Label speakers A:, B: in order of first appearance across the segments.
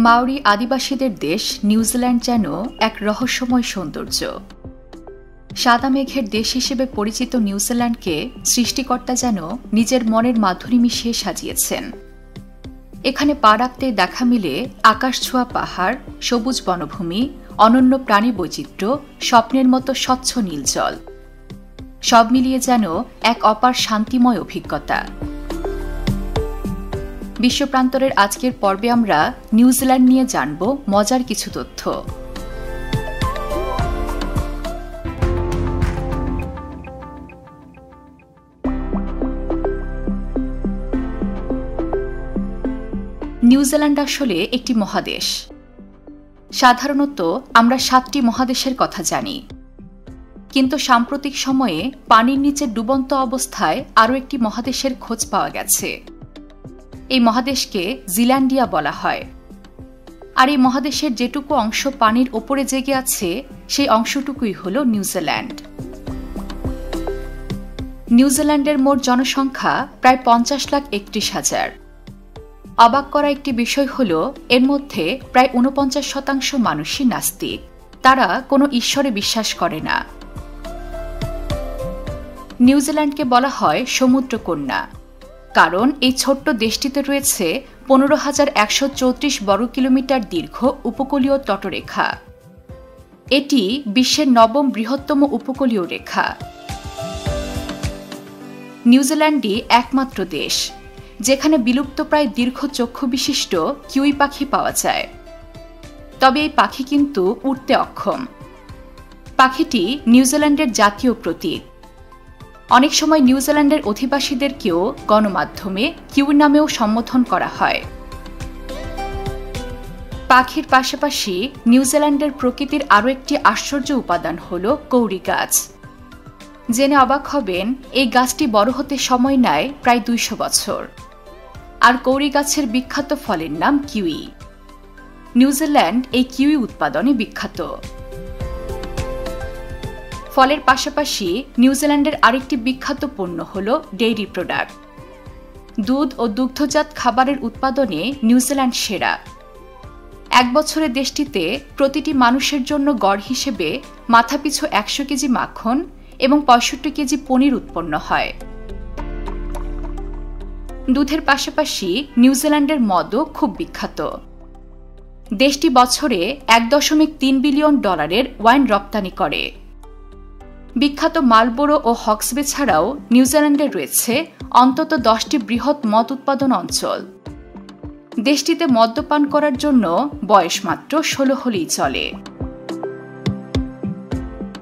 A: Maori আদিবাসীদের দেশ New Zealand যেন এক রহস্যময় সৌন্দর্য। সাদা মেঘের দেশ হিসেবে পরিচিত নিউজিল্যান্ডকে সৃষ্টিকর্তা যেন নিজের মনের মাধুরী মিশিয়ে সাজিয়েছেন। এখানে পা রাখতেই দেখা মিলে আকাশছোঁয়া পাহাড়, সবুজ বনভূমি, অনন্য প্রাণী বৈচিত্র্য, স্বপ্নের মতো স্বচ্ছ নীল জল, সব মিলিয়ে যেন এক অপার শান্তিময় অভিজ্ঞতা। বিশ্বপ্রান্তরের আজকের পর্বে আমরা নিউজিল্যান্ড নিয়ে জানব মজার কিছু তথ্য। নিউজিল্যান্ড আসলে একটি মহাদেশ। সাধারণত আমরা 7টি মহাদেশের কথা জানি, কিন্তু সাম্প্রতিক সময়ে পানির নিচে ডুবন্ত অবস্থায় আরও একটি মহাদেশের খোঁজ পাওয়া গেছে। এই মহাদেশকে জিল্যান্ডিয়া বলা হয়। আর এই মহাদেশের যেটুকু অংশ পানির ওপরে জেগে আছে সেই অংশটুকুই হল নিউজিল্যান্ড। নিউজিল্যান্ডের মোট জনসংখ্যা প্রায় 50,31,000। অবাক করা একটি বিষয় হল এর মধ্যে প্রায় 49% মানুষই নাস্তিক। তারা কোনো ঈশ্বরে বিশ্বাস করে না। নিউজিল্যান্ডকে বলা হয় সমুদ্রকন্যা, কারণ এই ছোট্ট দেশটিতে রয়েছে 15,134 বর্গ কিলোমিটার দীর্ঘ উপকূলীয় তটরেখা। এটি বিশ্বের 9ম বৃহত্তম উপকূলীয় রেখা। নিউজিল্যান্ডই একমাত্র দেশ যেখানে বিলুপ্তপ্রায় দীর্ঘ চক্ষু বিশিষ্ট কিউই পাখি পাওয়া যায়। তবে এই পাখি কিন্তু উড়তে অক্ষম। পাখিটি নিউজিল্যান্ডের জাতীয় প্রতীক। অনেক সময় নিউজিল্যান্ডের অধিবাসীদেরকেও গণমাধ্যমে কিউ নামেও সম্বোধন করা হয়। পাখির পাশাপাশি নিউজিল্যান্ডের প্রকৃতির আরও একটি আশ্চর্য উপাদান হল কৌড়ি গাছ। জেনে অবাক হবেন, এই গাছটি বড় হতে সময় নেয় প্রায় 200 বছর। আর কৌড়ি গাছের বিখ্যাত ফলের নাম কিউই। নিউজিল্যান্ড এই কিউই উৎপাদনে বিখ্যাত। ফলের পাশাপাশি নিউজিল্যান্ডের আরেকটি বিখ্যাত পণ্য হল ডেইরি প্রোডাক্ট। দুধ ও দুগ্ধজাত খাবারের উৎপাদনে নিউজিল্যান্ড সেরা। এক বছরে দেশটিতে প্রতিটি মানুষের জন্য গড় হিসেবে মাথাপিছু 100 কেজি মাখন এবং 65 কেজি পনির উৎপন্ন হয়। দুধের পাশাপাশি নিউজিল্যান্ডের মদও খুব বিখ্যাত। দেশটি বছরে $1.3 বিলিয়ন ওয়াইন রপ্তানি করে। বিখ্যাত মালবোরো ও হক্সবে ছাড়াও নিউজিল্যান্ডে রয়েছে অন্তত 10টি বৃহৎ মদ উৎপাদন অঞ্চল। দেশটিতে মদ্যপান করার জন্য বয়স মাত্র 16 হলেই চলে।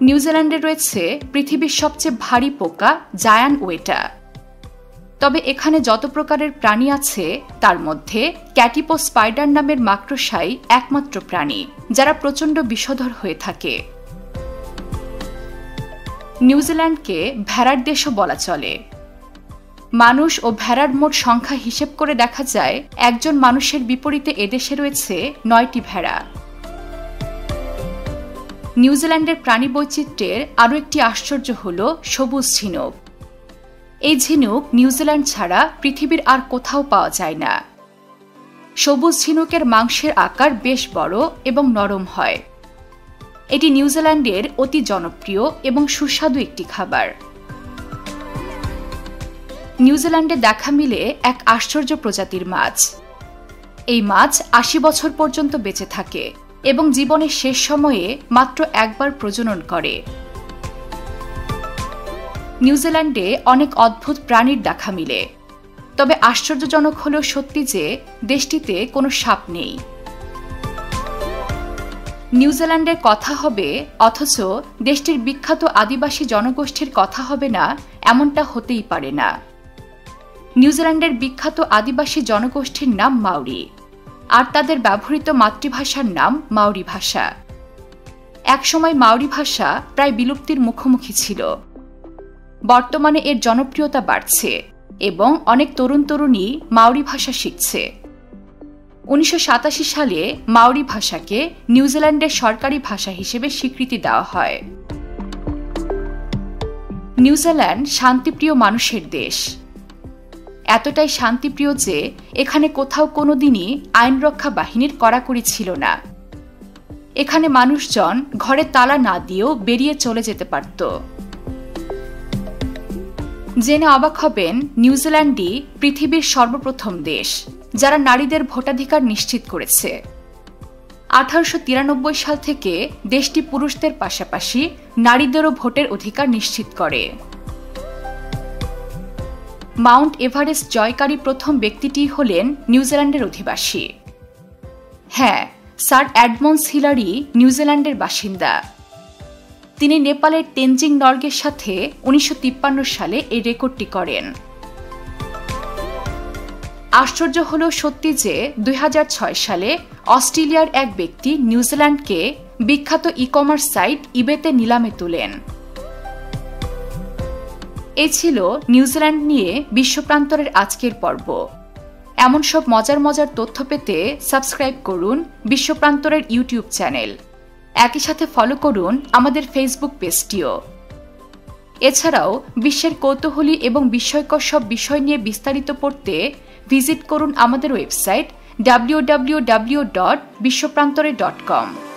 A: নিউজিল্যান্ডে রয়েছে পৃথিবীর সবচেয়ে ভারী পোকা জায়ান্ট ওয়েটা। তবে এখানে যত প্রকারের প্রাণী আছে তার মধ্যে ক্যাটিপো স্পাইডার নামের মাকড়সাই একমাত্র প্রাণী যারা প্রচণ্ড বিষধর হয়ে থাকে। নিউজিল্যান্ডকে ভেড়ার দেশও বলা চলে। মানুষ ও ভেড়ার মোট সংখ্যা হিসেব করে দেখা যায় একজন মানুষের বিপরীতে এদেশে রয়েছে 9টি ভেড়া। নিউজিল্যান্ডের প্রাণী বৈচিত্র্যের আরও একটি আশ্চর্য হল সবুজ ঝিনুক। এই ঝিনুক নিউজিল্যান্ড ছাড়া পৃথিবীর আর কোথাও পাওয়া যায় না। সবুজ ঝিনুকের মাংসের আকার বেশ বড় এবং নরম হয়। এটি নিউজিল্যান্ডের অতি জনপ্রিয় এবং সুস্বাদু একটি খাবার। নিউজিল্যান্ডে দেখা মিলে এক আশ্চর্য প্রজাতির মাছ। এই মাছ 80 বছর পর্যন্ত বেঁচে থাকে এবং জীবনের শেষ সময়ে মাত্র একবার প্রজনন করে। নিউজিল্যান্ডে অনেক অদ্ভুত প্রাণীর দেখা মিলে, তবে আশ্চর্যজনক হলেও সত্যি যে দেশটিতে কোনো সাপ নেই। নিউজিল্যান্ডের কথা হবে অথচ দেশটির বিখ্যাত আদিবাসী জনগোষ্ঠীর কথা হবে না, এমনটা হতেই পারে না। নিউজিল্যান্ডের বিখ্যাত আদিবাসী জনগোষ্ঠীর নাম মাওরি, আর তাদের ব্যবহৃত মাতৃভাষার নাম মাওরি ভাষা। একসময় মাওরি ভাষা প্রায় বিলুপ্তির মুখোমুখি ছিল। বর্তমানে এর জনপ্রিয়তা বাড়ছে এবং অনেক তরুণ তরুণী মাওরি ভাষা শিখছে। 1987 সালে মাওরি ভাষাকে নিউজিল্যান্ডের সরকারি ভাষা হিসেবে স্বীকৃতি দেওয়া হয়। নিউজিল্যান্ড শান্তিপ্রিয় মানুষের দেশ। এতটাই শান্তিপ্রিয় যে এখানে কোথাও কোনোদিনই আইনরক্ষা বাহিনীর কড়াকড়ি ছিল না। এখানে মানুষজন ঘরে তালা না দিয়েও বেরিয়ে চলে যেতে পারত। জেনে অবাক হবেন, নিউজিল্যান্ডই পৃথিবীর সর্বপ্রথম দেশ যারা নারীদের ভোটাধিকার নিশ্চিত করেছে। 1893 সাল থেকে দেশটি পুরুষদের পাশাপাশি নারীদেরও ভোটের অধিকার নিশ্চিত করে। মাউন্ট এভারেস্ট জয়কারী প্রথম ব্যক্তিটি হলেন নিউজিল্যান্ডের অধিবাসী। হ্যাঁ, স্যার এডমন্ডস হিলারি নিউজিল্যান্ডের বাসিন্দা। তিনি নেপালের তেনজিং নর্গের সাথে 1953 সালে এই রেকর্ডটি করেন। আশ্চর্য হলো সত্যি যে 2006 সালে অস্ট্রেলিয়ার এক ব্যক্তি নিউজিল্যান্ডকে বিখ্যাত ই-কমার্স সাইট ইবেতে নিলামে তোলেন। এই ছিল নিউজিল্যান্ড নিয়ে বিশ্বপ্রান্তরের আজকের পর্ব। এমন সব মজার মজার তথ্য পেতে সাবস্ক্রাইব করুন বিশ্বপ্রান্তরের ইউটিউব চ্যানেল। একই সাথে ফলো করুন আমাদের ফেসবুক পেজটিও। এছাড়াও বিশ্বের কৌতূহলী এবং বিস্ময়কর সব বিষয় নিয়ে বিস্তারিত পড়তে ভিজিট করুন আমাদের ওয়েবসাইট www.bishoprantorer.com।